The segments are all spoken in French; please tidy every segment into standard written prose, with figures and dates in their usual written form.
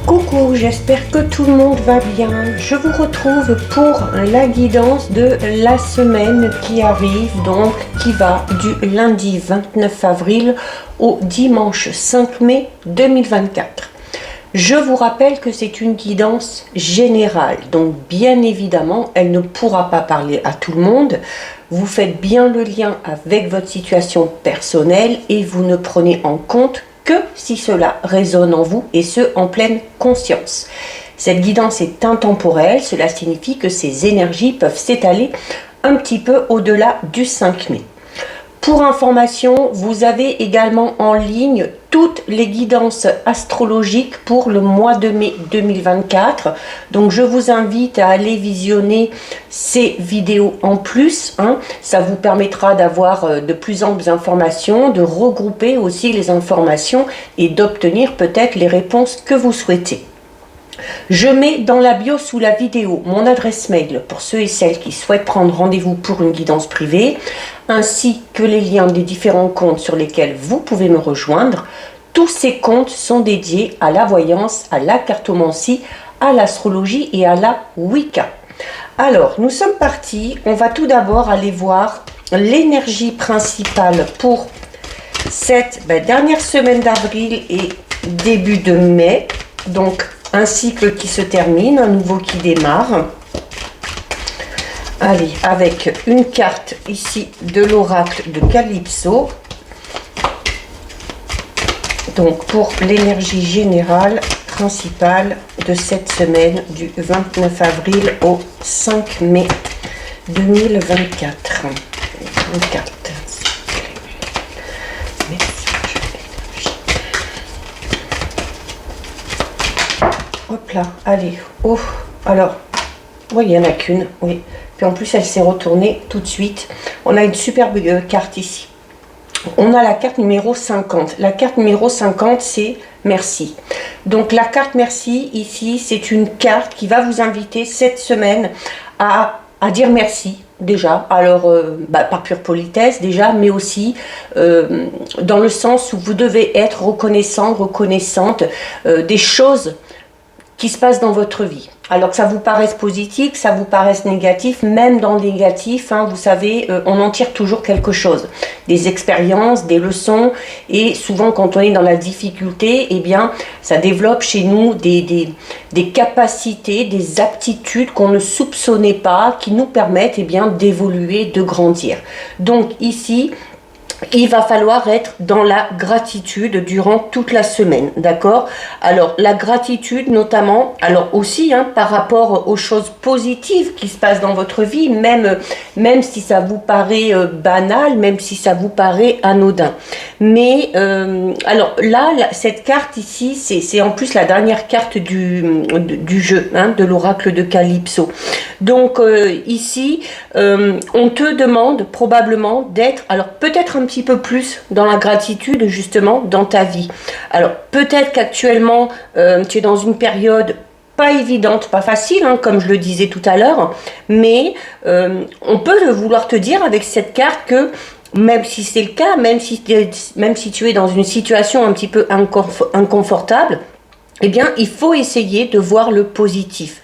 Coucou, j'espère que tout le monde va bien. Je vous retrouve pour la guidance de la semaine qui arrive, donc qui va du lundi 29 avril au dimanche 5 mai 2024. Je vous rappelle que c'est une guidance générale, donc bien évidemment, elle ne pourra pas parler à tout le monde. Vous faites bien le lien avec votre situation personnelle et vous ne prenez en compte que si cela résonne en vous et ce en pleine conscience. Cette guidance est intemporelle, cela signifie que ces énergies peuvent s'étaler un petit peu au-delà du 5 mai. Pour information, vous avez également en ligne toutes les guidances astrologiques pour le mois de mai 2024. Donc je vous invite à aller visionner ces vidéos en plus. Ça vous permettra d'avoir de plus amples informations, de regrouper aussi les informations et d'obtenir peut-être les réponses que vous souhaitez. Je mets dans la bio sous la vidéo mon adresse mail pour ceux et celles qui souhaitent prendre rendez-vous pour une guidance privée, ainsi que les liens des différents comptes sur lesquels vous pouvez me rejoindre. Tous ces comptes sont dédiés à la voyance, à la cartomancie, à l'astrologie et à la Wicca. Alors, nous sommes partis. On va tout d'abord aller voir l'énergie principale pour cette dernière semaine d'avril et début de mai. Donc, un cycle qui se termine, un nouveau qui démarre. Allez, avec une carte ici de l'oracle de Calypso. Donc pour l'énergie générale principale de cette semaine du 29 avril au 5 mai 2024. Une carte. Hop là, allez, oh, alors, oui, il n'y en a qu'une, oui. Puis en plus, elle s'est retournée tout de suite. On a une superbe carte ici. On a la carte numéro 50. La carte numéro 50, c'est merci. Donc la carte merci, ici, c'est une carte qui va vous inviter cette semaine à dire merci. Déjà, alors par pure politesse déjà, mais aussi dans le sens où vous devez être reconnaissant, reconnaissante des choses qui se passe dans votre vie. Alors que ça vous paraisse positif, que ça vous paraisse négatif, même dans le négatif, vous savez, on en tire toujours quelque chose. Des expériences, des leçons, et souvent quand on est dans la difficulté, eh bien, ça développe chez nous des capacités, des aptitudes qu'on ne soupçonnait pas, qui nous permettent d'évoluer, de grandir. Donc ici, il va falloir être dans la gratitude durant toute la semaine, d'accord? Alors, la gratitude notamment, alors aussi par rapport aux choses positives qui se passent dans votre vie, même si ça vous paraît banal, même si ça vous paraît anodin. Mais, alors là, cette carte ici, c'est en plus la dernière carte du jeu, de l'oracle de Calypso. Donc, ici, on te demande probablement d'être, alors peut-être un petit peu plus dans la gratitude justement dans ta vie. Alors peut-être qu'actuellement tu es dans une période pas évidente, pas facile, comme je le disais tout à l'heure, mais on peut vouloir te dire avec cette carte que même si c'est le cas, même si tu es dans une situation un petit peu inconfortable, eh bien, il faut essayer de voir le positif,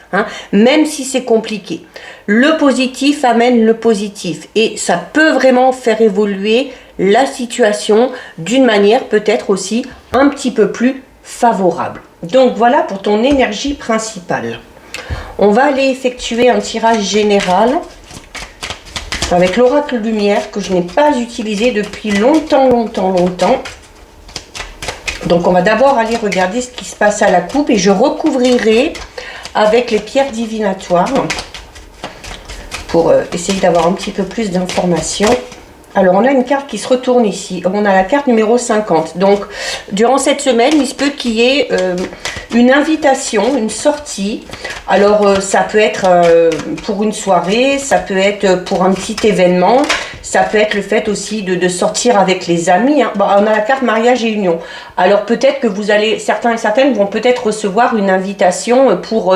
même si c'est compliqué. Le positif amène le positif et ça peut vraiment faire évoluer la situation d'une manière peut-être aussi un petit peu plus favorable. Donc voilà pour ton énergie principale. On va aller effectuer un tirage général avec l'oracle lumière que je n'ai pas utilisé depuis longtemps. Donc on va d'abord aller regarder ce qui se passe à la coupe et je recouvrirai avec les pierres divinatoires pour essayer d'avoir un petit peu plus d'informations. Alors on a une carte qui se retourne ici, on a la carte numéro 50. Donc durant cette semaine, il se peut qu'il y ait une invitation, une sortie. Alors ça peut être pour une soirée, ça peut être pour un petit événement, ça peut être le fait aussi de sortir avec les amis. Bon, on a la carte mariage et union. Alors peut-être que vous allez, certains et certaines vont peut-être recevoir une invitation pour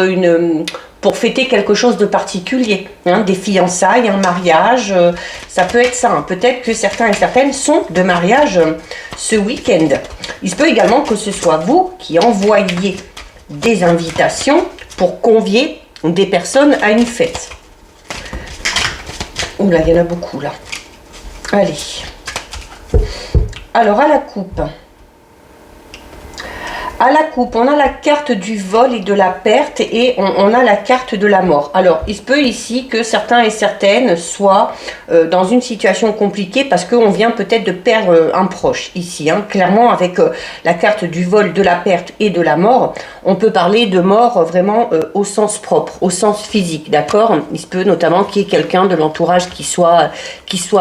fêter quelque chose de particulier, des fiançailles, un mariage, ça peut être ça. Peut-être que certains et certaines sont de mariage ce week-end. Il se peut également que ce soit vous qui envoyez des invitations pour convier des personnes à une fête. Oula, il y en a beaucoup là. Allez. Alors, à la coupe. À la coupe, on a la carte du vol et de la perte et on a la carte de la mort. Alors, il se peut ici que certains et certaines soient dans une situation compliquée parce qu'on vient peut-être de perdre un proche ici. Hein. Clairement, avec la carte du vol, de la perte et de la mort, on peut parler de mort vraiment au sens propre, au sens physique, d'accord? Il se peut notamment qu'il y ait quelqu'un de l'entourage qui soit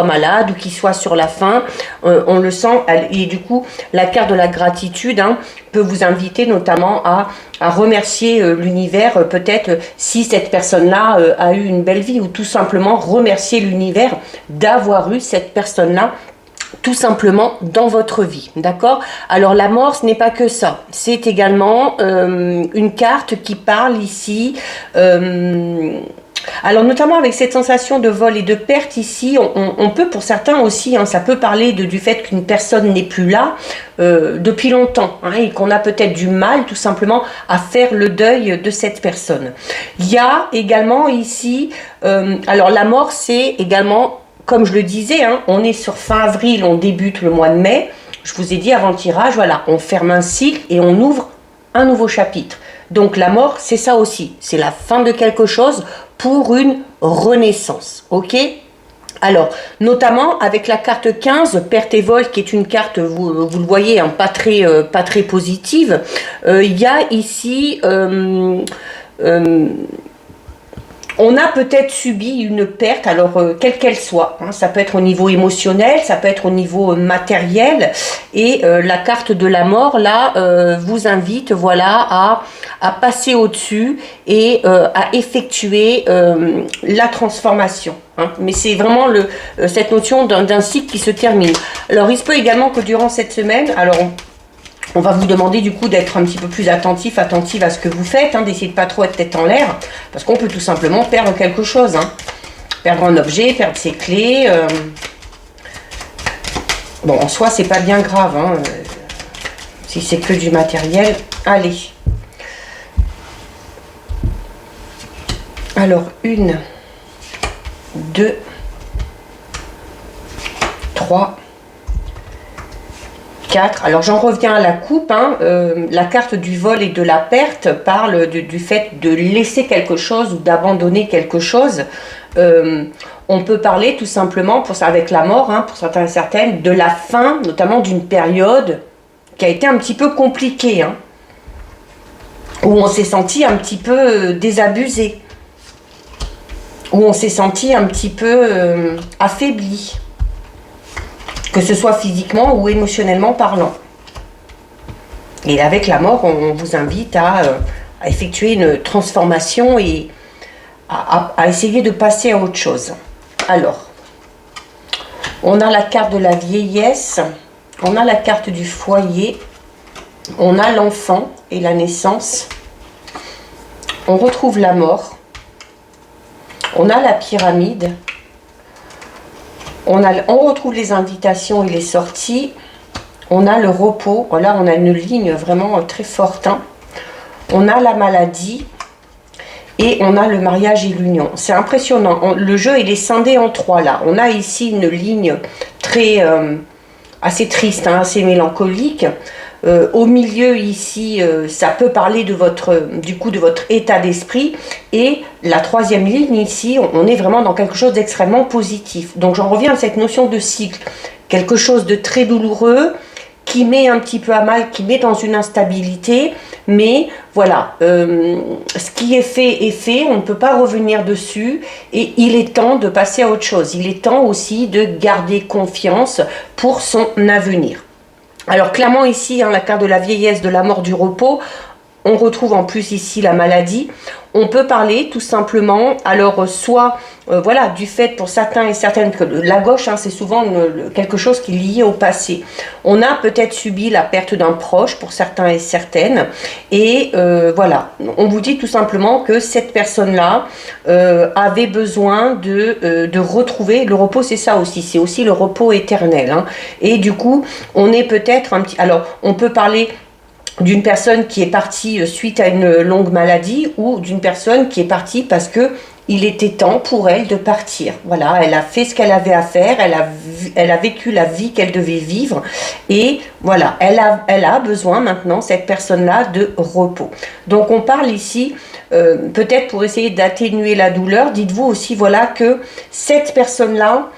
malade ou qui soit sur la faim. On le sent. Et du coup, la carte de la gratitude, hein, peut vous inviter notamment à remercier l'univers, peut-être si cette personne-là a eu une belle vie, ou tout simplement remercier l'univers d'avoir eu cette personne-là tout simplement dans votre vie, d'accord? Alors la mort, ce n'est pas que ça, c'est également une carte qui parle ici alors notamment avec cette sensation de vol et de perte ici, on peut pour certains aussi, hein, ça peut parler du fait qu'une personne n'est plus là depuis longtemps, hein, et qu'on a peut-être du mal tout simplement à faire le deuil de cette personne. Il y a également ici, alors la mort c'est également, comme je le disais, hein, on est sur fin avril, on débute le mois de mai, je vous ai dit avant le tirage, voilà, on ferme un cycle et on ouvre un nouveau chapitre. Donc la mort, c'est ça aussi, c'est la fin de quelque chose pour une renaissance, ok? Alors, notamment avec la carte 15, perte et vol, qui est une carte, vous le voyez, hein, pas très positive, il y a ici... on a peut-être subi une perte, alors quelle qu'elle soit, hein, ça peut être au niveau émotionnel, ça peut être au niveau matériel, et la carte de la mort, là, vous invite, voilà, à passer au-dessus et à effectuer la transformation. Hein. Mais c'est vraiment cette notion d'un cycle qui se termine. Alors, il se peut également que durant cette semaine, alors... On va vous demander du coup d'être un petit peu plus attentive à ce que vous faites, hein, d'essayer de pas trop être tête en l'air, parce qu'on peut tout simplement perdre quelque chose, hein. Perdre un objet, perdre ses clés. Bon, en soi, c'est pas bien grave, hein, si c'est que du matériel. Allez. Alors, 1, 2, 3... Alors j'en reviens à la coupe, hein. La carte du vol et de la perte parle du fait de laisser quelque chose ou d'abandonner quelque chose. On peut parler tout simplement, pour ça, avec la mort, hein, pour certains et certaines, de la fin, notamment d'une période qui a été un petit peu compliquée, hein, où on s'est senti un petit peu désabusé, où on s'est senti un petit peu affaibli. Que ce soit physiquement ou émotionnellement parlant. Et avec la mort, on vous invite à effectuer une transformation et à essayer de passer à autre chose. Alors, on a la carte de la vieillesse, on a la carte du foyer, on a l'enfant et la naissance, on retrouve la mort, on a la pyramide, on retrouve les invitations et les sorties. On a le repos. Là, on a une ligne vraiment très forte. Hein. On a la maladie. Et on a le mariage et l'union. C'est impressionnant. Le jeu, il est scindé en 3 là. On a ici une ligne très assez triste, hein, assez mélancolique. Au milieu ici, ça peut parler de votre état d'esprit. Et la 3e ligne ici, on est vraiment dans quelque chose d'extrêmement positif. Donc j'en reviens à cette notion de cycle. Quelque chose de très douloureux, qui met un petit peu à mal, qui met dans une instabilité. Mais voilà, ce qui est fait, on ne peut pas revenir dessus. Et il est temps de passer à autre chose. Il est temps aussi de garder confiance pour son avenir. Alors clairement ici, hein, la carte de la vieillesse, de la mort, du repos, on retrouve en plus ici la maladie. On peut parler tout simplement, alors soit voilà, du fait pour certains et certaines que la gauche, hein, c'est souvent quelque chose qui est lié au passé. On a peut-être subi la perte d'un proche pour certains et certaines. Et voilà, on vous dit tout simplement que cette personne-là avait besoin de retrouver, le repos c'est ça aussi, c'est aussi le repos éternel. Hein. Et du coup, on est peut-être un petit... Alors, on peut parler d'une personne qui est partie suite à une longue maladie ou d'une personne qui est partie parce que il était temps pour elle de partir. Voilà, elle a fait ce qu'elle avait à faire, elle a vécu la vie qu'elle devait vivre et voilà, elle a besoin maintenant, cette personne-là, de repos. Donc on parle ici, peut-être pour essayer d'atténuer la douleur, dites-vous aussi voilà que cette personne-là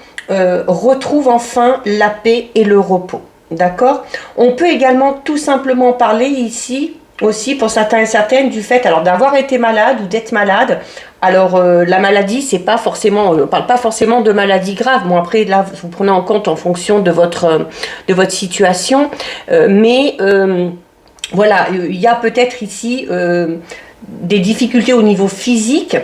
retrouve enfin la paix et le repos. D'accord? On peut également tout simplement parler ici aussi pour certains et certaines du fait alors d'avoir été malade ou d'être malade. Alors la maladie, c'est pas forcément, on parle pas forcément de maladie grave. Bon après là vous prenez en compte en fonction de votre situation, mais voilà, il y a peut-être ici des difficultés au niveau physique,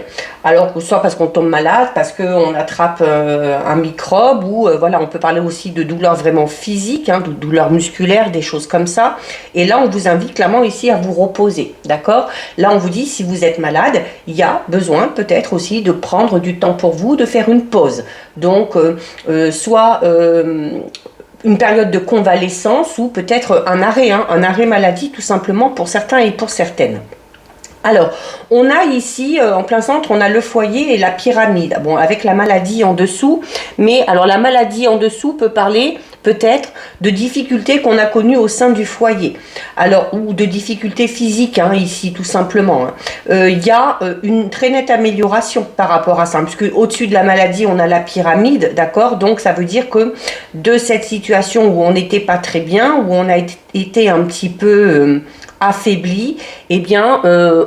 alors soit parce qu'on tombe malade, parce qu'on attrape un microbe, ou voilà, on peut parler aussi de douleurs vraiment physiques, hein, de douleurs musculaires, des choses comme ça. Et là, on vous invite clairement ici à vous reposer, d'accord? Là, on vous dit, si vous êtes malade, il y a besoin peut-être aussi de prendre du temps pour vous, de faire une pause. Donc, soit une période de convalescence ou peut-être un arrêt maladie tout simplement pour certains et pour certaines. Alors, on a ici, en plein centre, on a le foyer et la pyramide. Bon, avec la maladie en dessous, mais alors la maladie en dessous peut parler peut-être de difficultés qu'on a connues au sein du foyer. Alors, ou de difficultés physiques, hein, ici, tout simplement. Il y a une très nette amélioration par rapport à ça, puisque au-dessus de la maladie, on a la pyramide, d'accord? Donc, ça veut dire que de cette situation où on n'était pas très bien, où on a été un petit peu affaibli, eh bien,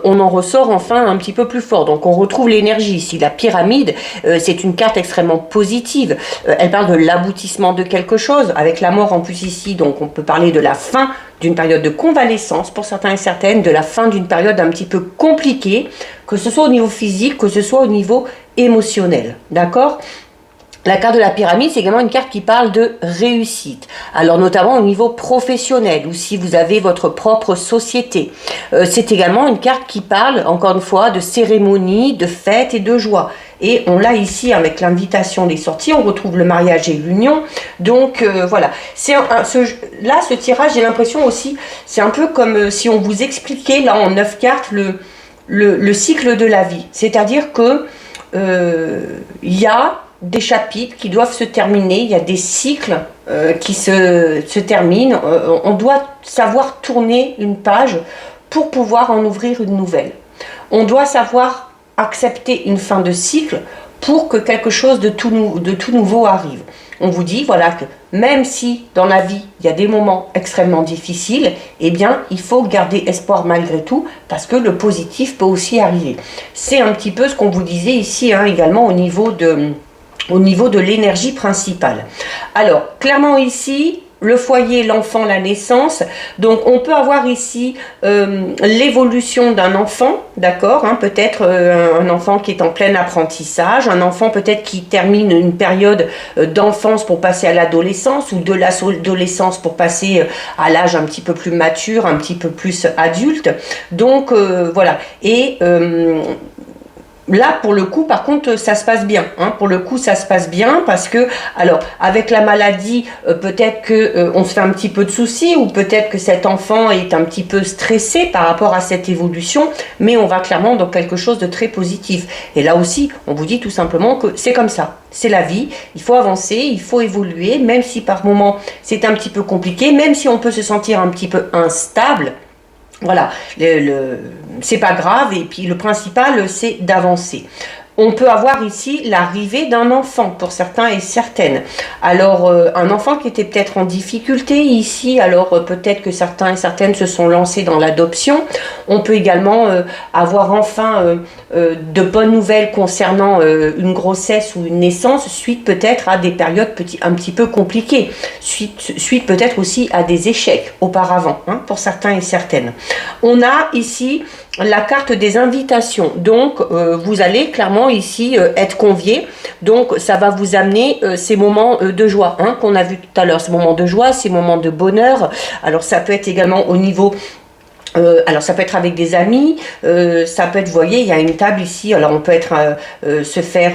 on en ressort enfin un petit peu plus fort. Donc, on retrouve l'énergie ici. La pyramide, c'est une carte extrêmement positive. Elle parle de l'aboutissement de quelque chose, avec la mort en plus ici. Donc, on peut parler de la fin d'une période de convalescence pour certains et certaines, de la fin d'une période un petit peu compliquée, que ce soit au niveau physique, que ce soit au niveau émotionnel. D'accord ? La carte de la pyramide, c'est également une carte qui parle de réussite. Alors notamment au niveau professionnel ou si vous avez votre propre société. C'est également une carte qui parle, encore une fois, de cérémonie, de fête et de joie. Et on l'a ici avec l'invitation des sorties, on retrouve le mariage et l'union. Donc voilà, ce tirage, j'ai l'impression aussi, c'est un peu comme si on vous expliquait là en 9 cartes le cycle de la vie. C'est-à-dire que il y a des chapitres qui doivent se terminer, il y a des cycles qui se terminent. On doit savoir tourner une page pour pouvoir en ouvrir une nouvelle. On doit savoir accepter une fin de cycle pour que quelque chose de tout nouveau arrive. On vous dit voilà que même si dans la vie il y a des moments extrêmement difficiles, eh bien il faut garder espoir malgré tout parce que le positif peut aussi arriver. C'est un petit peu ce qu'on vous disait ici hein, également au niveau de l'énergie principale. Alors, clairement ici, le foyer, l'enfant, la naissance. Donc, on peut avoir ici l'évolution d'un enfant, d'accord hein, peut-être un enfant qui est en plein apprentissage, un enfant peut-être qui termine une période d'enfance pour passer à l'adolescence ou de l'adolescence pour passer à l'âge un petit peu plus mature, un petit peu plus adulte. Donc, voilà. Et là, pour le coup, par contre, ça se passe bien. Hein. Pour le coup, ça se passe bien parce que, alors, avec la maladie, peut-être que on se fait un petit peu de soucis ou peut-être que cet enfant est un petit peu stressé par rapport à cette évolution, mais on va clairement dans quelque chose de très positif. Et là aussi, on vous dit tout simplement que c'est comme ça. C'est la vie, il faut avancer, il faut évoluer, même si par moments c'est un petit peu compliqué, même si on peut se sentir un petit peu instable. Voilà, c'est pas grave et puis le principal c'est d'avancer. On peut avoir ici l'arrivée d'un enfant pour certains et certaines. Alors un enfant qui était peut-être en difficulté ici, alors peut-être que certains et certaines se sont lancés dans l'adoption. On peut également avoir enfin de bonnes nouvelles concernant une grossesse ou une naissance suite peut-être à des périodes un petit peu compliquées, suite peut-être aussi à des échecs auparavant hein, pour certains et certaines. On a ici la carte des invitations, donc vous allez clairement ici être convié, donc ça va vous amener ces moments de joie hein, qu'on a vu tout à l'heure, ces moments de joie, ces moments de bonheur. Alors ça peut être également au niveau alors ça peut être avec des amis, ça peut être, vous voyez, il y a une table ici, alors on peut être se faire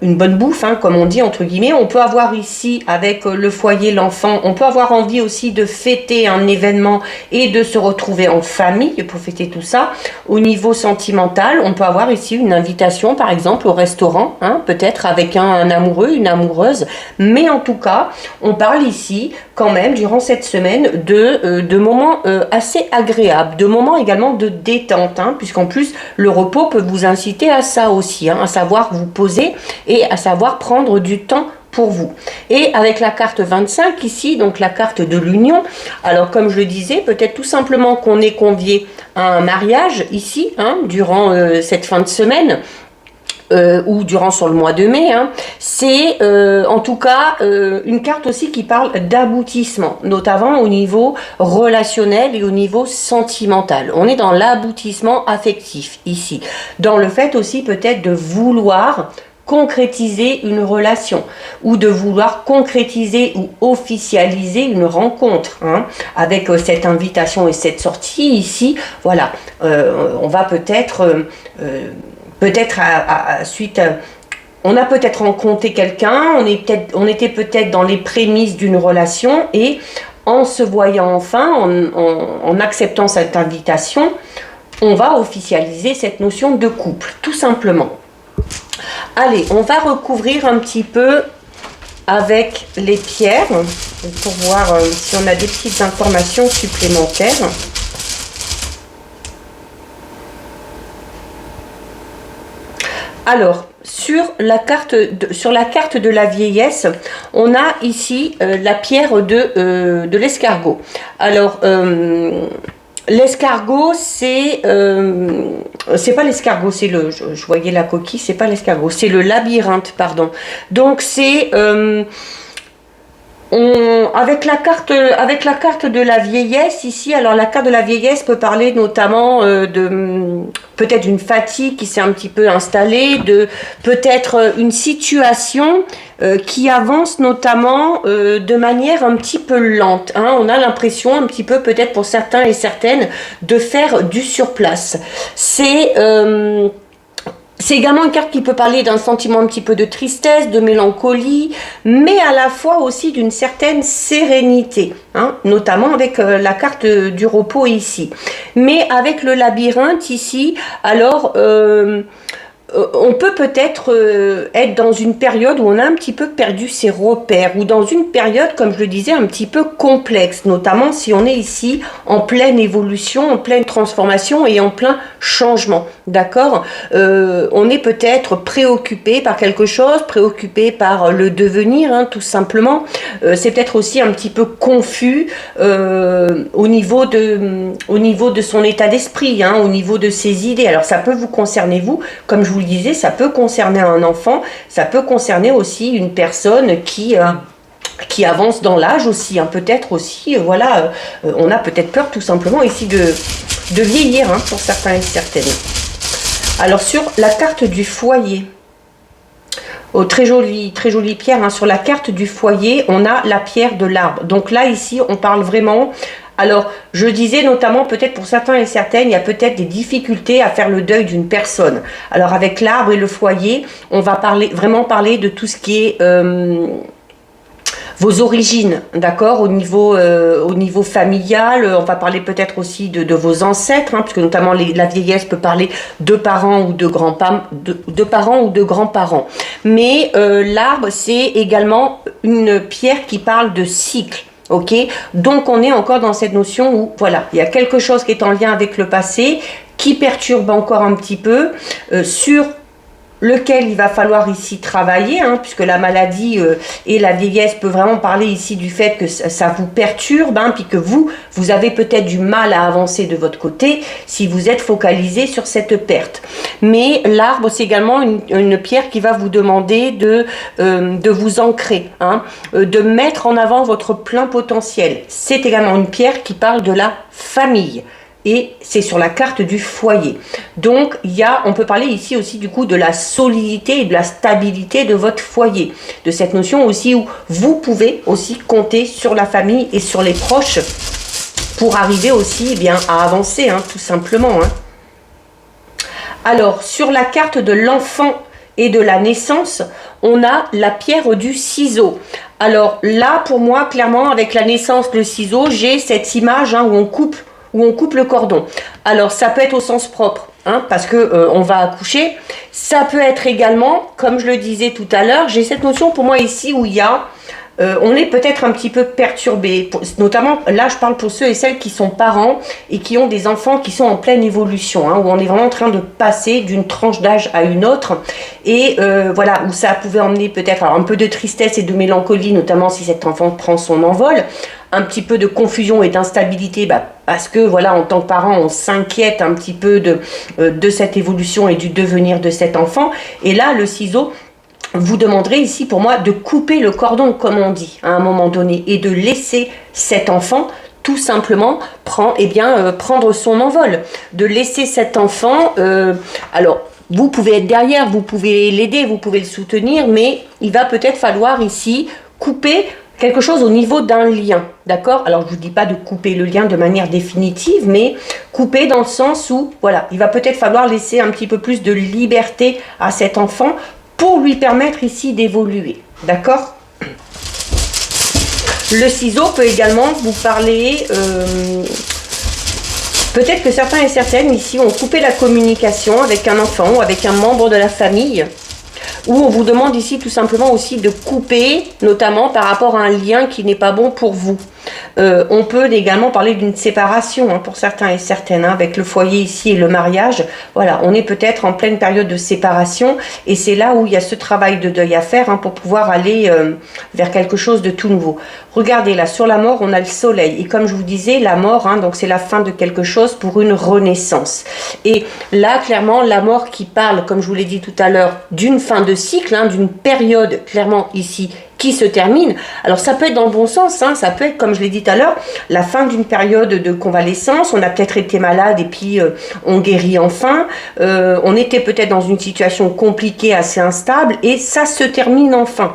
une bonne bouffe, hein, comme on dit entre guillemets. On peut avoir ici avec le foyer, l'enfant, on peut avoir envie aussi de fêter un événement et de se retrouver en famille pour fêter tout ça. Au niveau sentimental, on peut avoir ici une invitation par exemple au restaurant, hein, peut-être avec un amoureux, une amoureuse, mais en tout cas on parle ici quand même durant cette semaine de moments assez agréables, de moments également de détente, hein, puisqu'en plus le repos peut vous inciter à ça aussi, hein, à savoir vous poser et à savoir prendre du temps pour vous. Et avec la carte 25 ici, donc la carte de l'union, alors comme je le disais, peut-être tout simplement qu'on est convié à un mariage ici, hein, durant cette fin de semaine, ou durant sur le mois de mai, hein. C'est en tout cas une carte aussi qui parle d'aboutissement, notamment au niveau relationnel et au niveau sentimental. On est dans l'aboutissement affectif ici, dans le fait aussi peut-être de vouloir concrétiser une relation ou de vouloir concrétiser ou officialiser une rencontre, hein, avec cette invitation et cette sortie ici. Voilà, on va peut-être on a peut-être rencontré quelqu'un, on était peut-être dans les prémices d'une relation et en se voyant enfin, en acceptant cette invitation, on va officialiser cette notion de couple, tout simplement. Allez, on va recouvrir un petit peu avec les pierres pour voir si on a des petites informations supplémentaires. Alors, sur la carte de la vieillesse, on a ici la pierre de l'escargot. Alors, l'escargot, c'est pas l'escargot, c'est le, je voyais la coquille, c'est pas l'escargot, c'est le labyrinthe, pardon. Donc, c'est... avec la carte de la vieillesse ici, alors la carte de la vieillesse peut parler notamment de peut-être une fatigue qui s'est un petit peu installée, de peut-être une situation qui avance notamment de manière un petit peu lente, hein. On a l'impression un petit peu peut-être pour certains et certaines de faire du surplace. C'est également une carte qui peut parler d'un sentiment un petit peu de tristesse, de mélancolie, mais à la fois aussi d'une certaine sérénité, hein, notamment avec la carte du repos ici. Mais avec le labyrinthe ici, alors... on peut peut-être être dans une période où on a un petit peu perdu ses repères, ou dans une période, comme je le disais, un petit peu complexe, notamment si on est ici en pleine évolution, en pleine transformation et en plein changement, d'accord. On est peut-être préoccupé par quelque chose, préoccupé par le devenir, hein, tout simplement. C'est peut-être aussi un petit peu confus au niveau de son état d'esprit, hein, au niveau de ses idées. Alors ça peut vous concerner vous, comme je vous le disais, ça peut concerner un enfant, ça peut concerner aussi une personne qui avance dans l'âge aussi, hein, peut-être aussi, voilà, on a peut-être peur tout simplement ici de vieillir, hein, pour certains et certaines. Alors sur la carte du foyer, oh, très jolie pierre, hein, sur la carte du foyer, on a la pierre de l'arbre. Donc là ici, on parle vraiment... Alors, je disais notamment, peut-être pour certains et certaines, il y a peut-être des difficultés à faire le deuil d'une personne. Alors, avec l'arbre et le foyer, on va vraiment parler de tout ce qui est vos origines, d'accord, au niveau familial. On va parler peut-être aussi de vos ancêtres, hein, puisque notamment la vieillesse peut parler de parents ou de grands-parents. Mais l'arbre, c'est également une pierre qui parle de cycle. Ok, donc on est encore dans cette notion où voilà, il y a quelque chose qui est en lien avec le passé, qui perturbe encore un petit peu, sur lequel il va falloir ici travailler, hein, puisque la maladie et la vieillesse peut vraiment parler ici du fait que ça vous perturbe, hein, puis que vous avez peut-être du mal à avancer de votre côté si vous êtes focalisé sur cette perte. Mais l'arbre, c'est également une pierre qui va vous demander de vous ancrer, hein, de mettre en avant votre plein potentiel. C'est également une pierre qui parle de la famille. Et c'est sur la carte du foyer. Donc, on peut parler ici aussi du coup de la solidité et de la stabilité de votre foyer. De cette notion aussi où vous pouvez aussi compter sur la famille et sur les proches pour arriver aussi, eh bien, à avancer, hein, tout simplement. Hein. Alors, sur la carte de l'enfant et de la naissance, on a la pierre du ciseau. Alors là, pour moi, clairement, avec la naissance, le ciseau, j'ai cette image où on coupe le cordon. Alors ça peut être au sens propre, parce que on va accoucher. Ça peut être également, comme je le disais tout à l'heure, j'ai cette notion pour moi ici où il y a on est peut-être un petit peu perturbé, notamment là je parle pour ceux et celles qui sont parents et qui ont des enfants qui sont en pleine évolution, où on est vraiment en train de passer d'une tranche d'âge à une autre, et voilà, où ça pouvait emmener peut-être un peu de tristesse et de mélancolie, notamment si cet enfant prend son envol, un petit peu de confusion et d'instabilité, parce que voilà, en tant que parent, on s'inquiète un petit peu de cette évolution et du devenir de cet enfant, et là le ciseau vous demanderez ici pour moi de couper le cordon, comme on dit, à un moment donné, et de laisser cet enfant tout simplement prendre son envol, de laisser cet enfant, alors vous pouvez être derrière, vous pouvez l'aider, vous pouvez le soutenir, mais il va peut-être falloir ici couper quelque chose au niveau d'un lien, d'accord? Alors je ne vous dis pas de couper le lien de manière définitive, mais couper dans le sens où, voilà, il va peut-être falloir laisser un petit peu plus de liberté à cet enfant pour lui permettre ici d'évoluer, d'accord? Le ciseau peut également vous parler, peut-être que certains et certaines ici ont coupé la communication avec un enfant ou avec un membre de la famille, où on vous demande ici tout simplement aussi de couper, notamment par rapport à un lien qui n'est pas bon pour vous. On peut également parler d'une séparation pour certains et certaines, avec le foyer ici et le mariage. Voilà, on est peut-être en pleine période de séparation et c'est là où il y a ce travail de deuil à faire pour pouvoir aller vers quelque chose de tout nouveau. Regardez là, sur la mort, on a le soleil et comme je vous disais, la mort, donc c'est la fin de quelque chose pour une renaissance. Et là, clairement, la mort qui parle, comme je vous l'ai dit tout à l'heure, d'une fin de cycle, d'une période clairement ici qui se termine. Alors ça peut être dans le bon sens, ça peut être, comme je l'ai dit tout à l'heure, la fin d'une période de convalescence, on a peut-être été malade et puis on guérit enfin, on était peut-être dans une situation compliquée, assez instable, et ça se termine enfin.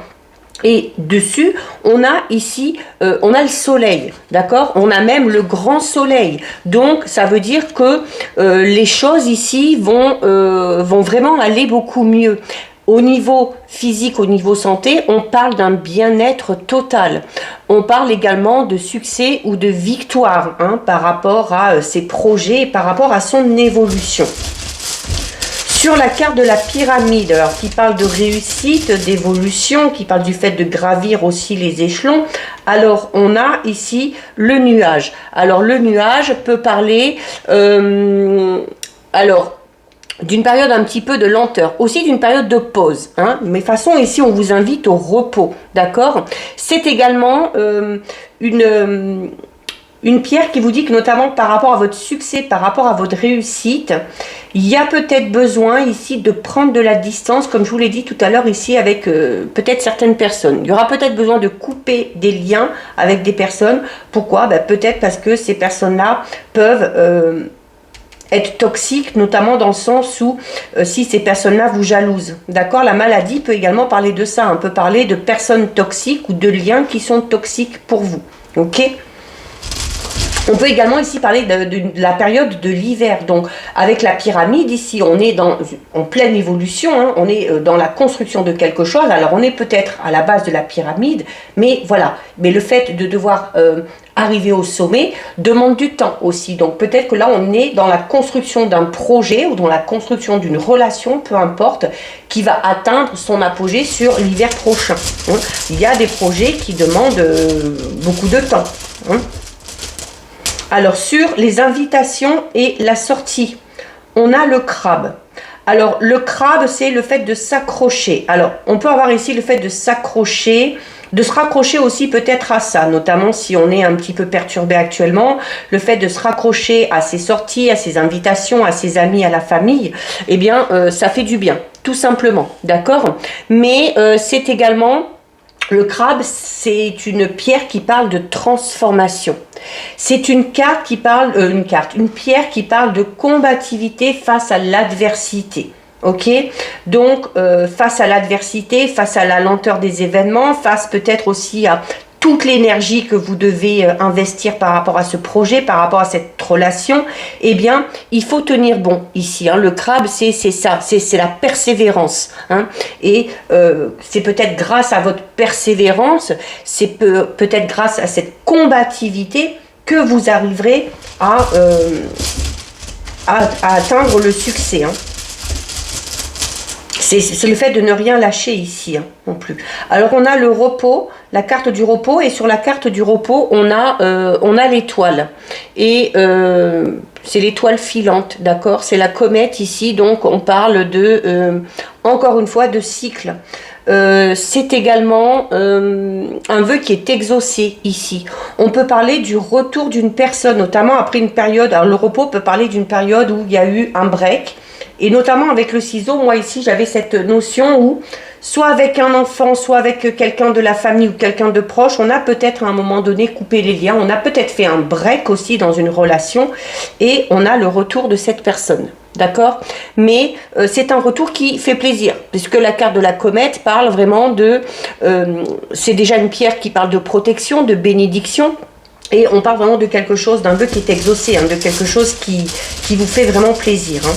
Et dessus, on a ici, on a le soleil, d'accord? On a même le grand soleil. Donc, ça veut dire que les choses ici vont vraiment aller beaucoup mieux. Au niveau physique, au niveau santé, on parle d'un bien-être total. On parle également de succès ou de victoire par rapport à ses projets et par rapport à son évolution. Sur la carte de la pyramide, alors qui parle de réussite, d'évolution, qui parle du fait de gravir aussi les échelons, alors on a ici le nuage. Alors le nuage peut parler, d'une période un petit peu de lenteur, aussi d'une période de pause. Mais de toute façon, ici, on vous invite au repos, d'accord? C'est également une pierre qui vous dit que notamment par rapport à votre succès, par rapport à votre réussite, il y a peut-être besoin ici de prendre de la distance, comme je vous l'ai dit tout à l'heure ici, avec peut-être certaines personnes. Il y aura peut-être besoin de couper des liens avec des personnes. Pourquoi? Peut-être parce que ces personnes-là peuvent être toxiques, notamment dans le sens où si ces personnes-là vous jalousent. D'accord? La maladie peut également parler de ça. On peut parler de personnes toxiques ou de liens qui sont toxiques pour vous. Ok? On peut également ici parler de la période de l'hiver. Donc, avec la pyramide, ici, on est en pleine évolution. On est dans la construction de quelque chose. Alors, on est peut-être à la base de la pyramide, mais voilà. Mais le fait de devoir arriver au sommet demande du temps aussi. Donc, peut-être que là, on est dans la construction d'un projet ou dans la construction d'une relation, peu importe, qui va atteindre son apogée sur l'hiver prochain. Il y a des projets qui demandent beaucoup de temps. Alors, sur les invitations et la sortie, on a le crabe. Alors, le crabe, c'est le fait de s'accrocher. Alors, on peut avoir ici le fait de s'accrocher, de se raccrocher aussi peut-être à ça, notamment si on est un petit peu perturbé actuellement, le fait de se raccrocher à ses sorties, à ses invitations, à ses amis, à la famille, eh bien, ça fait du bien, tout simplement, d'accord? Mais c'est également... Le crabe, c'est une pierre qui parle de transformation. C'est une carte qui parle, une pierre qui parle de combativité face à l'adversité. Ok? Donc, face à l'adversité, face à la lenteur des événements, face peut-être aussi à toute l'énergie que vous devez investir par rapport à ce projet, par rapport à cette relation, eh bien, il faut tenir bon ici. Hein. Le crabe, c'est ça, c'est la persévérance. Hein. Et c'est peut-être grâce à votre persévérance, c'est peut-être grâce à cette combativité que vous arriverez à atteindre le succès. Hein. C'est le fait de ne rien lâcher ici, hein, non plus. Alors on a le repos, la carte du repos, et sur la carte du repos, on a l'étoile. Et c'est l'étoile filante, d'accord? C'est la comète ici, donc on parle de, encore une fois, de cycle. C'est également un vœu qui est exaucé ici. On peut parler du retour d'une personne, notamment après une période. Alors le repos peut parler d'une période où il y a eu un break. Et notamment avec le ciseau, moi ici j'avais cette notion où, soit avec un enfant, soit avec quelqu'un de la famille ou quelqu'un de proche, on a peut-être à un moment donné coupé les liens, on a peut-être fait un break aussi dans une relation et on a le retour de cette personne. D'accord? Mais c'est un retour qui fait plaisir, puisque la carte de la comète parle vraiment de... c'est déjà une pierre qui parle de protection, de bénédiction. Et on parle vraiment de quelque chose, d'un vœu qui est exaucé, hein, de quelque chose qui vous fait vraiment plaisir. Hein.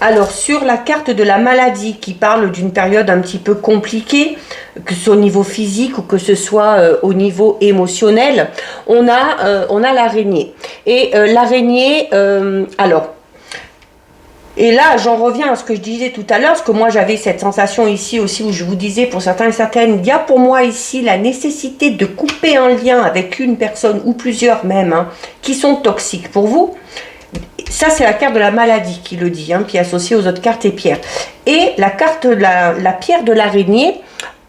Alors, sur la carte de la maladie, qui parle d'une période un petit peu compliquée, que ce soit au niveau physique ou que ce soit au niveau émotionnel, on a l'araignée. Et l'araignée, alors, et là, j'en reviens à ce que je disais tout à l'heure, parce que moi, j'avais cette sensation ici aussi où je vous disais, pour certains et certaines, il y a pour moi ici la nécessité de couper un lien avec une personne, ou plusieurs même, hein, qui sont toxiques pour vous. Ça, c'est la carte de la maladie qui le dit, hein, qui est associée aux autres cartes et pierres. Et la carte, la pierre de l'araignée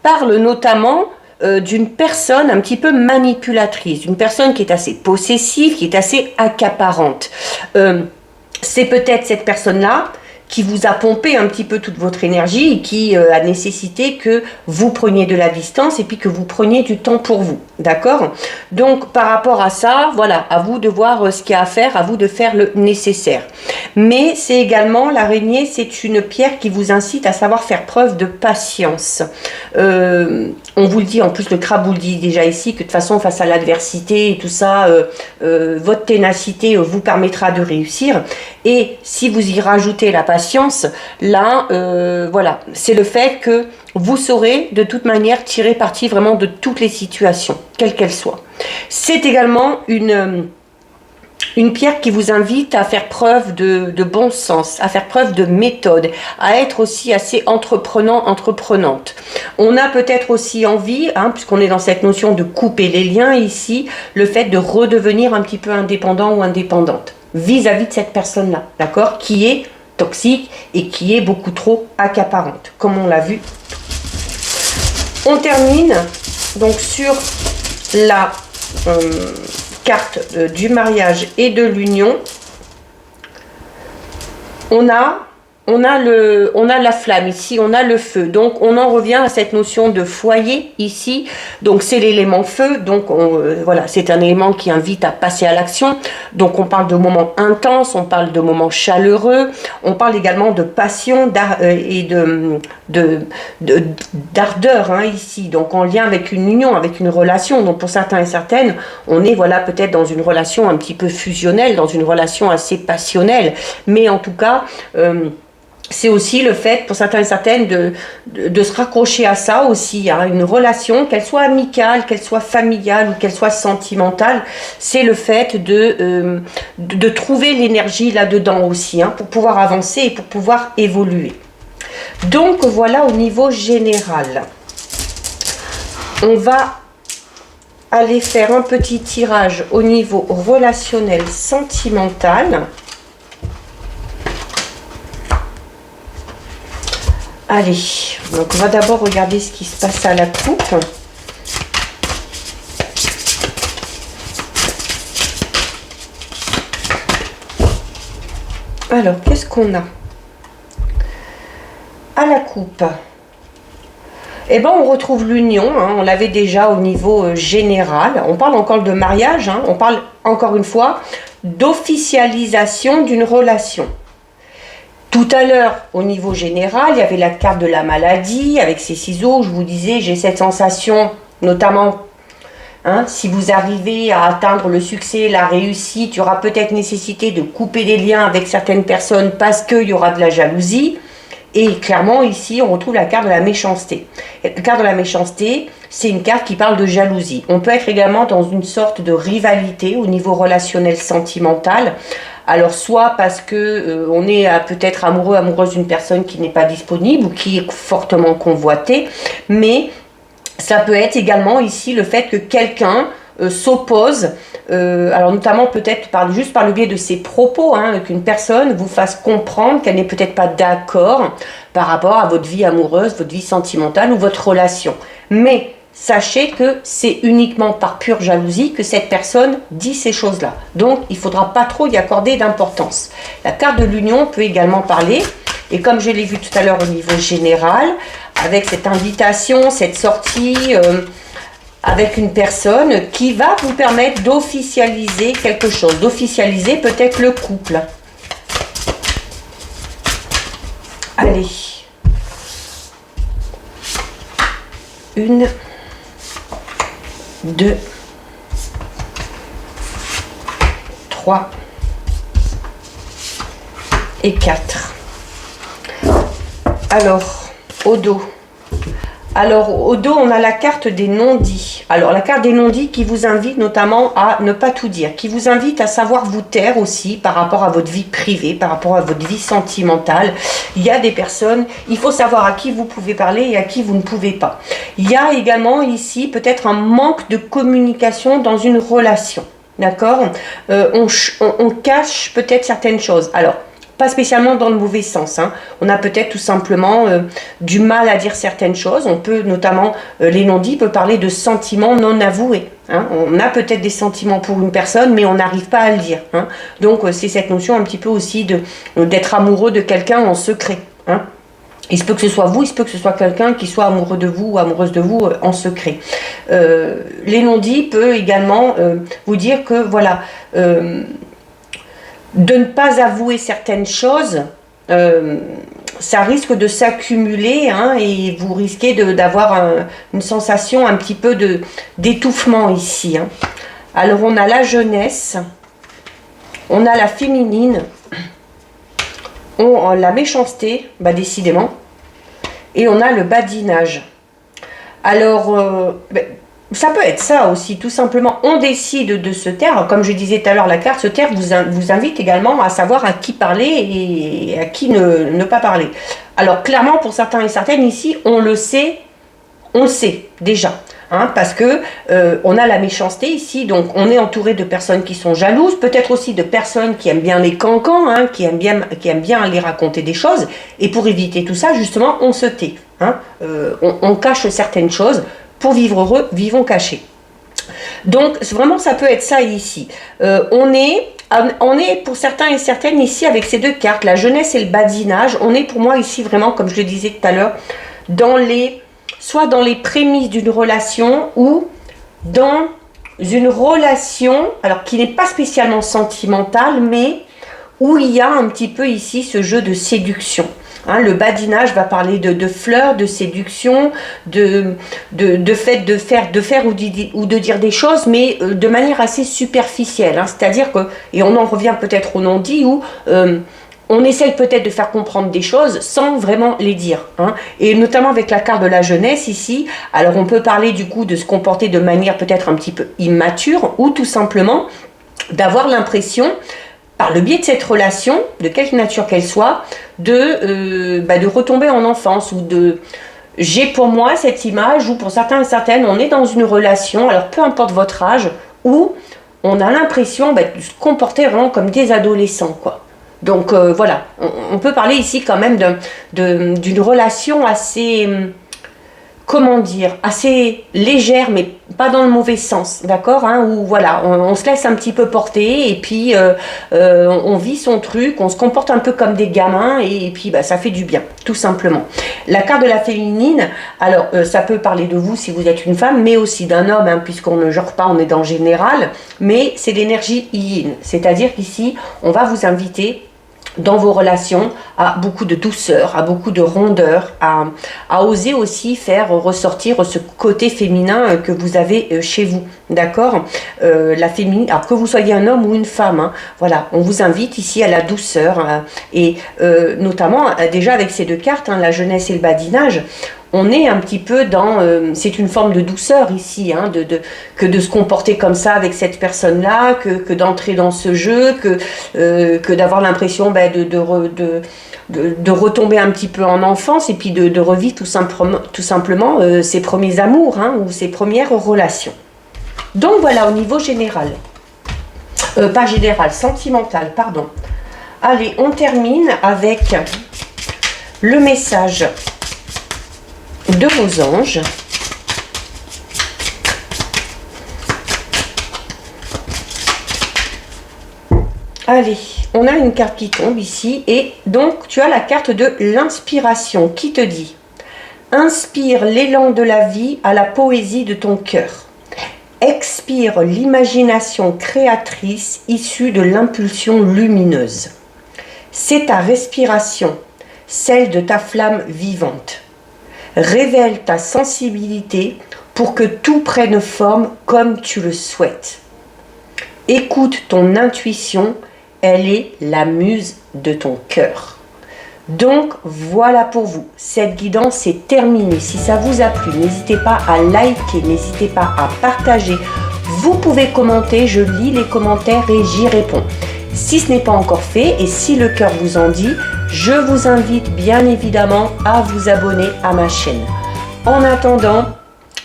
parle notamment d'une personne un petit peu manipulatrice, une personne qui est assez possessive, qui est assez accaparante. C'est peut-être cette personne-là qui vous a pompé un petit peu toute votre énergie et qui a nécessité que vous preniez de la distance et puis que vous preniez du temps pour vous, d'accord? Donc par rapport à ça, voilà, à vous de voir ce qu'il y a à faire, à vous de faire le nécessaire. Mais c'est également, l'araignée, c'est une pierre qui vous incite à savoir faire preuve de patience. On vous le dit, en plus le crabe vous le dit déjà ici, que de toute façon face à l'adversité et tout ça, votre ténacité vous permettra de réussir. Et si vous y rajoutez la patience, là, voilà, c'est le fait que vous saurez de toute manière tirer parti vraiment de toutes les situations, quelles qu'elles soient. C'est également une pierre qui vous invite à faire preuve de bon sens, à faire preuve de méthode, à être aussi assez entreprenante. On a peut-être aussi envie, hein, puisqu'on est dans cette notion de couper les liens ici, le fait de redevenir un petit peu indépendant ou indépendante vis-à-vis de cette personne-là, d'accord, qui est toxique et qui est beaucoup trop accaparante, comme on l'a vu. On termine donc sur la carte du mariage et de l'union. On a la flamme ici, on a le feu. Donc on en revient à cette notion de foyer ici. Donc c'est l'élément feu. Donc voilà, c'est un élément qui invite à passer à l'action. Donc on parle de moments intenses, on parle de moments chaleureux, on parle également de passion et d'ardeur hein, ici. Donc en lien avec une union, avec une relation. Donc pour certains et certaines, on est voilà peut-être dans une relation un petit peu fusionnelle, dans une relation assez passionnelle. Mais en tout cas... c'est aussi le fait, pour certains et certaines, de se raccrocher à ça aussi, à une relation, qu'elle soit amicale, qu'elle soit familiale ou qu'elle soit sentimentale. C'est le fait de trouver l'énergie là-dedans aussi, hein, pour pouvoir avancer et pour pouvoir évoluer. Donc voilà au niveau général. On va aller faire un petit tirage au niveau relationnel, sentimental. Allez, donc on va d'abord regarder ce qui se passe à la coupe. Alors, qu'est-ce qu'on a à la coupe? Eh bien, on retrouve l'union, hein, on l'avait déjà au niveau général. On parle encore de mariage, hein, on parle encore une fois d'officialisation d'une relation. Tout à l'heure, au niveau général, il y avait la carte de la maladie avec ces ciseaux. Je vous disais, j'ai cette sensation notamment hein, si vous arrivez à atteindre le succès, la réussite, il y aura peut-être nécessité de couper des liens avec certaines personnes parce qu'il y aura de la jalousie. Et clairement, ici, on retrouve la carte de la méchanceté. Et la carte de la méchanceté, c'est une carte qui parle de jalousie. On peut être également dans une sorte de rivalité au niveau relationnel sentimental. Alors, soit parce que on est peut-être amoureux, amoureuse d'une personne qui n'est pas disponible ou qui est fortement convoitée, mais ça peut être également ici le fait que quelqu'un s'oppose, alors notamment peut-être juste par le biais de ses propos, hein, qu'une personne vous fasse comprendre qu'elle n'est peut-être pas d'accord par rapport à votre vie amoureuse, votre vie sentimentale ou votre relation. Mais sachez que c'est uniquement par pure jalousie que cette personne dit ces choses-là. Donc il ne faudra pas trop y accorder d'importance. La carte de l'union peut également parler, et comme je l'ai vu tout à l'heure au niveau général, avec cette invitation, cette sortie avec une personne qui va vous permettre d'officialiser quelque chose, d'officialiser peut-être le couple. Allez. 1, 2, 3 et 4. Alors, au dos. Alors, au dos, on a la carte des non-dits. Alors, la carte des non-dits qui vous invite notamment à ne pas tout dire, qui vous invite à savoir vous taire aussi par rapport à votre vie privée, par rapport à votre vie sentimentale. Il y a des personnes, il faut savoir à qui vous pouvez parler et à qui vous ne pouvez pas. Il y a également ici peut-être un manque de communication dans une relation. D'accord, on cache peut-être certaines choses. Alors, pas spécialement dans le mauvais sens, hein. On a peut-être tout simplement du mal à dire certaines choses. On peut notamment, les non-dits peuvent parler de sentiments non avoués, hein. On a peut-être des sentiments pour une personne, mais on n'arrive pas à le dire, hein. Donc c'est cette notion un petit peu aussi d'être amoureux de quelqu'un en secret, hein. Il se peut que ce soit vous, il se peut que ce soit quelqu'un qui soit amoureux de vous ou amoureuse de vous en secret. Les non-dits peuvent également vous dire que voilà, de ne pas avouer certaines choses, ça risque de s'accumuler, hein, et vous risquez d'avoir une sensation un petit peu d'étouffement ici, hein. Alors on a la jeunesse, on a la féminine, on a la méchanceté, bah décidément, et on a le badinage. Alors, ça peut être ça aussi, tout simplement, on décide de se taire. Comme je disais tout à l'heure, la carte se taire vous invite également à savoir à qui parler et à qui ne pas parler. Alors clairement, pour certains et certaines ici, on le sait déjà. Hein, parce que on a la méchanceté ici, donc on est entouré de personnes qui sont jalouses, peut-être aussi de personnes qui aiment bien les cancans, hein, qui aiment bien aller raconter des choses, et pour éviter tout ça, justement, on se tait, hein, on cache certaines choses. Pour vivre heureux, vivons cachés. Donc vraiment ça peut être ça ici. On est pour certains et certaines ici avec ces deux cartes, la jeunesse et le badinage. On est pour moi ici vraiment, comme je le disais tout à l'heure, soit dans les prémices d'une relation ou dans une relation, alors qui n'est pas spécialement sentimentale, mais où il y a un petit peu ici ce jeu de séduction. Hein, le badinage va parler de fleurs, de séduction, de fait de faire ou de dire des choses, mais de manière assez superficielle. Hein, c'est-à-dire que, et on en revient peut-être au non-dit, où on essaye peut-être de faire comprendre des choses sans vraiment les dire, hein. Et notamment avec la carte de la jeunesse ici, alors on peut parler du coup de se comporter de manière peut-être un petit peu immature, ou tout simplement d'avoir l'impression, par le biais de cette relation, de quelque nature qu'elle soit, de retomber en enfance, ou j'ai pour moi cette image où pour certains et certaines, on est dans une relation, alors peu importe votre âge, où on a l'impression de se comporter vraiment comme des adolescents, quoi. Donc voilà, on peut parler ici quand même d'une relation assez, comment dire, assez légère, mais pas dans le mauvais sens, d'accord, hein, où voilà, on se laisse un petit peu porter, et puis on vit son truc, on se comporte un peu comme des gamins, et puis ça fait du bien, tout simplement. La carte de la féminine, alors ça peut parler de vous si vous êtes une femme, mais aussi d'un homme, hein, puisqu'on ne genre pas, on est dans le général, mais c'est l'énergie yin, c'est-à-dire qu'ici, on va vous inviter dans vos relations, à beaucoup de douceur, à beaucoup de rondeur, à oser aussi faire ressortir ce côté féminin que vous avez chez vous, d'accord? La féminine, alors que vous soyez un homme ou une femme, hein, voilà, on vous invite ici à la douceur, hein, et notamment déjà avec ces deux cartes, hein, la jeunesse et le badinage, on est un petit peu dans, c'est une forme de douceur ici, hein, que de se comporter comme ça avec cette personne-là, que d'entrer dans ce jeu, que d'avoir l'impression de retomber un petit peu en enfance et puis de revivre tout simplement ses premiers amours, hein, ou ses premières relations. Donc voilà, au niveau général, pas général, sentimental, pardon. Allez, on termine avec le message de vos anges. Allez, on a une carte qui tombe ici et donc tu as la carte de l'inspiration qui te dit: inspire l'élan de la vie à la poésie de ton cœur. Expire l'imagination créatrice issue de l'impulsion lumineuse. C'est ta respiration, celle de ta flamme vivante. Révèle ta sensibilité pour que tout prenne forme comme tu le souhaites. Écoute ton intuition, elle est la muse de ton cœur. Donc voilà pour vous, cette guidance est terminée. Si ça vous a plu, n'hésitez pas à liker, n'hésitez pas à partager. Vous pouvez commenter, je lis les commentaires et j'y réponds. Si ce n'est pas encore fait et si le cœur vous en dit, je vous invite bien évidemment à vous abonner à ma chaîne. En attendant,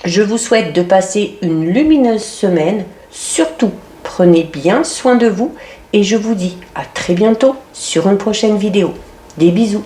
je vous souhaite de passer une lumineuse semaine. Surtout, prenez bien soin de vous et je vous dis à très bientôt sur une prochaine vidéo. Des bisous.